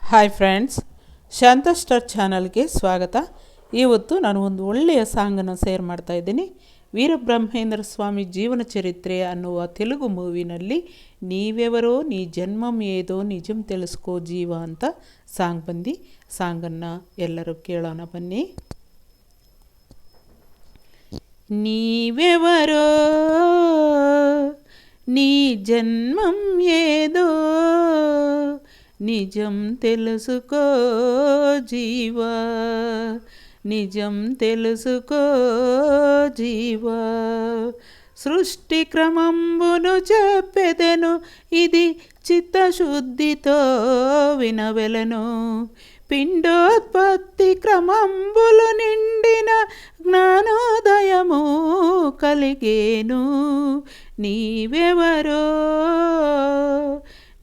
Hi friends, ಶಾಂತ star ಚಾನಲ್ಗೆ ಸ್ವಾಗತ. ಇವತ್ತು ನಾನು ಒಂದು ಒಳ್ಳೆಯ ಸಾಂಗನ್ನು ಶೇರ್ ಮಾಡ್ತಾ ಇದ್ದೀನಿ. ವೀರಬ್ರಹ್ಮೇಂದ್ರ ಸ್ವಾಮಿ ಜೀವನ ಚರಿತ್ರೆ ಅನ್ನುವ ತೆಲುಗು ಮೂವಿನಲ್ಲಿ ನೀವೆವರೋ ನೀ ಜನ್ಮಂ ಏದೋ ನಿಜಂ తెలుసుకో ಜೀವ ಅಂತ ಸಾಂಗನ್ನು ಎಲ್ಲರೂ ಕೇಳೋಣ ಬನ್ನಿ. నీవెవరో నీ జన్మం ఏదో నిజం తెలుసుకో జీవా, నిజం తెలుసుకో జీవా. సృష్టి క్రమంబును చెప్పెదెను, ఇది చిత్తశుద్ధితో వినవెలను. పిండోత్పత్తి క్రమంబులు నిండిన జ్ఞానోదయము కలిగేను. నీవెవరో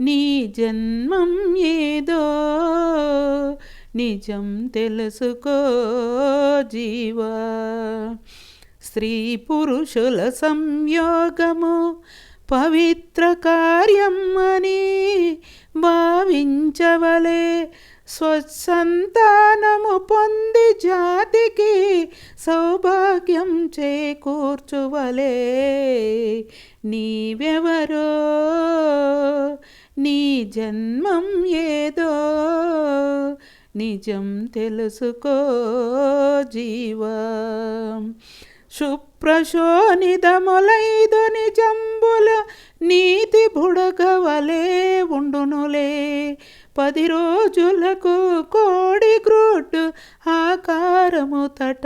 నీ జన్మం ఏదో నిజం తెలుసుకో జీవా. స్త్రీ పురుషుల సంయోగము పవిత్ర కార్యం అని భావించవలే. స్వసంతానము పొంది జాతికి సౌభాగ్యం చేకూర్చువలే. నీవెవరో నీ జన్మం ఏదో నిజం తెలుసుకో జీవా. శుప్రశోనితములైదు నిజంబుల నీతి బుడగవలే ఉండునులే. 10 రోజులకు కోడి గ్రోడ్డు ఆకారము తట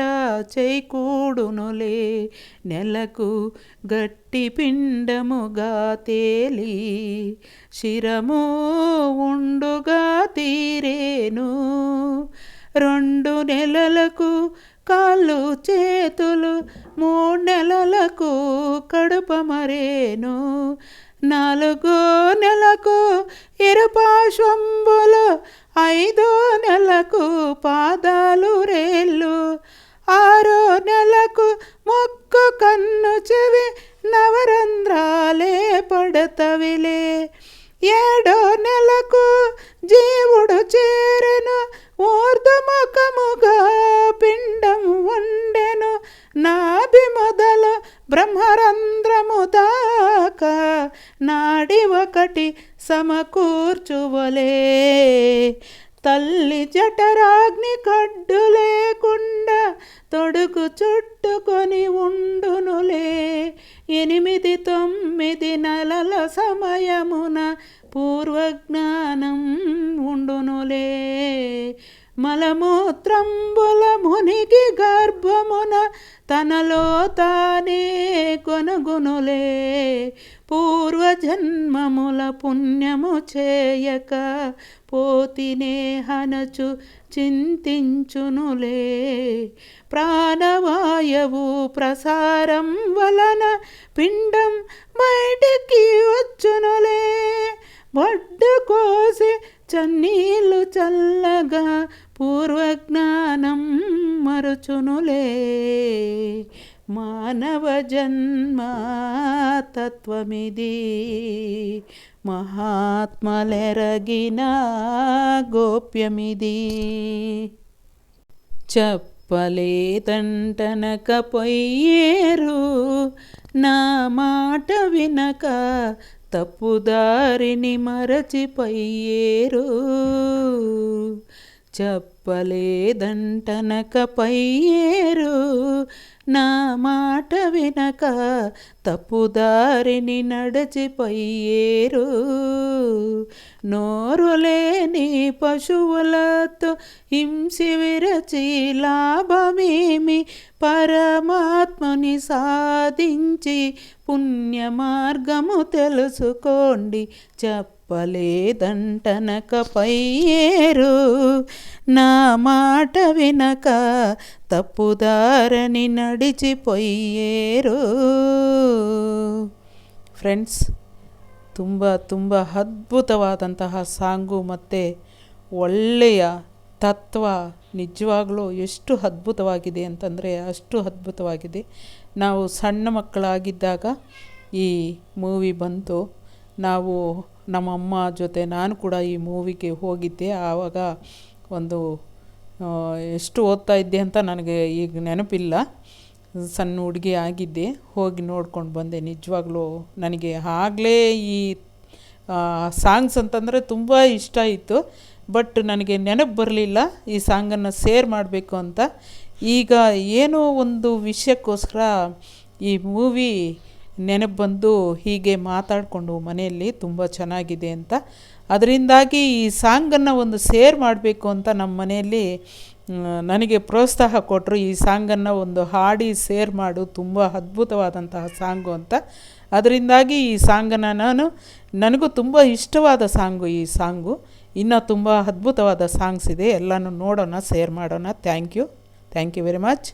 చేకూడునులే. నెలకు గట్టి పిండముగా తేలి శిరము ఉండుగా తీరేను. 2 నెలలకు కాళ్ళు చేతులు, 3 నెలలకు కడుప మరేను. 4 నెలకు ఇరుపాశంబులు, 5 నెలకు పాదాలు రేళ్ళు, 6 నెలకు మొక్కు కన్ను చెవి నవరంధ్రాలే పడతవిలే. 7 నెలకు జీవుడు చేరెను, ఊర్ధముఖముగా పిండం ఉండెను. నాభి మొదలు బ్రహ్మరంధ్రము దాకా నాడి ఒకటి సమకూర్చువలే. తల్లి జఠరాగ్ని కడ్డు లేకుండా తొడుగు చుట్టుకొని ఉండునులే. 8-9 నెలల సమయమున పూర్వజ్ఞానం ఉండునులే. మలమూత్రంబుల మునిగి గర్భమున తనలో తానే కొనుగునులే. పూర్వజన్మముల పుణ్యము చేయక పోతినే హనచు చింతించునులే. ప్రాణవాయువు ప్రసారం వలన పిండం బయటికి వచ్చునులే. బొడ్డు కోసి చన్నీళ్ళు చల్లగా పూర్వజ్ఞానం మరుచునులే. మానవ జన్మ తత్వమిది, మహాత్మలెరగిన గోప్యమిది. చెప్పలేదంటనకపోయేరు, నా మాట వినక తప్పుదారిని మరచిపోయేరు. చెప్పలేదంటనకపోయేరు, నా మాట వినక తప్పుదారిని నడిచిపోయేరు. నోరులేని పశువులతో హింసి విరచి లాభమేమి, పరమాత్మని సాధించి పుణ్య మార్గము తెలుసుకోండి. చెప్పలేదంటనకపోయేరు, నా మాట వినక ತಪ್ಪುದಾರನಿ ನಡಿಚಿಪೊಯ್ಯೇರು. ಫ್ರೆಂಡ್ಸ್, ತುಂಬ ಅದ್ಭುತವಾದಂತಹ ಸಾಂಗು ಮತ್ತು ಒಳ್ಳೆಯ ತತ್ವ ನಿಜವಾಗ್ಲೂ ಎಷ್ಟು ಅದ್ಭುತವಾಗಿದೆ ಅಂತಂದರೆ ಅಷ್ಟು ಅದ್ಭುತವಾಗಿದೆ. ನಾವು ಸಣ್ಣ ಮಕ್ಕಳಾಗಿದ್ದಾಗ ಈ ಮೂವಿ ಬಂತು. ನಾವು ನಮ್ಮಮ್ಮ ಜೊತೆ ನಾನು ಕೂಡ ಈ ಮೂವಿಗೆ ಹೋಗಿದ್ದೆ. ಆವಾಗ ಒಂದು ಎಷ್ಟು ಓದ್ತಾ ಇದ್ದೆ ಅಂತ ನನಗೆ ಈಗ ನೆನಪಿಲ್ಲ. ಸಣ್ಣ ಹುಡುಗಿ ಆಗಿದ್ದೆ. ಹೋಗಿ ನೋಡ್ಕೊಂಡು ಬಂದೆ. ನಿಜವಾಗ್ಲೂ ನನಗೆ ಆಗಲೇ ಈ ಸಾಂಗ್ಸ್ ಅಂತಂದರೆ ತುಂಬ ಇಷ್ಟ ಇತ್ತು. ಬಟ್ ನನಗೆ ನೆನಪು ಬರಲಿಲ್ಲ ಈ ಸಾಂಗನ್ನು ಶೇರ್ ಮಾಡಬೇಕು ಅಂತ. ಈಗ ಏನೋ ಒಂದು ವಿಷಯಕ್ಕೋಸ್ಕರ ಈ ಮೂವಿ ನೆನಪು ಬಂದು ಹೀಗೆ ಮಾತಾಡಿಕೊಂಡು ಮನೆಯಲ್ಲಿ ತುಂಬ ಚೆನ್ನಾಗಿದೆ ಅಂತ. ಅದರಿಂದಾಗಿ ಈ ಸಾಂಗನ್ನು ಒಂದು ಶೇರ್ ಮಾಡಬೇಕು ಅಂತ ನಮ್ಮ ಮನೆಯಲ್ಲಿ ನನಗೆ ಪ್ರೋತ್ಸಾಹ ಕೊಟ್ಟರು. ಈ ಸಾಂಗನ್ನು ಒಂದು ಹಾಡಿ ಶೇರ್ ಮಾಡು, ತುಂಬ ಅದ್ಭುತವಾದಂತಹ ಸಾಂಗು ಅಂತ. ಅದರಿಂದಾಗಿ ಈ ಸಾಂಗನ್ನು ನನಗೂ ತುಂಬ ಇಷ್ಟವಾದ ಸಾಂಗು ಈ ಸಾಂಗು. ಇನ್ನೂ ತುಂಬ ಅದ್ಭುತವಾದ ಸಾಂಗ್ಸ್ ಇದೆ. ಎಲ್ಲನೂ ನೋಡೋಣ, ಶೇರ್ ಮಾಡೋಣ. Thank you very much.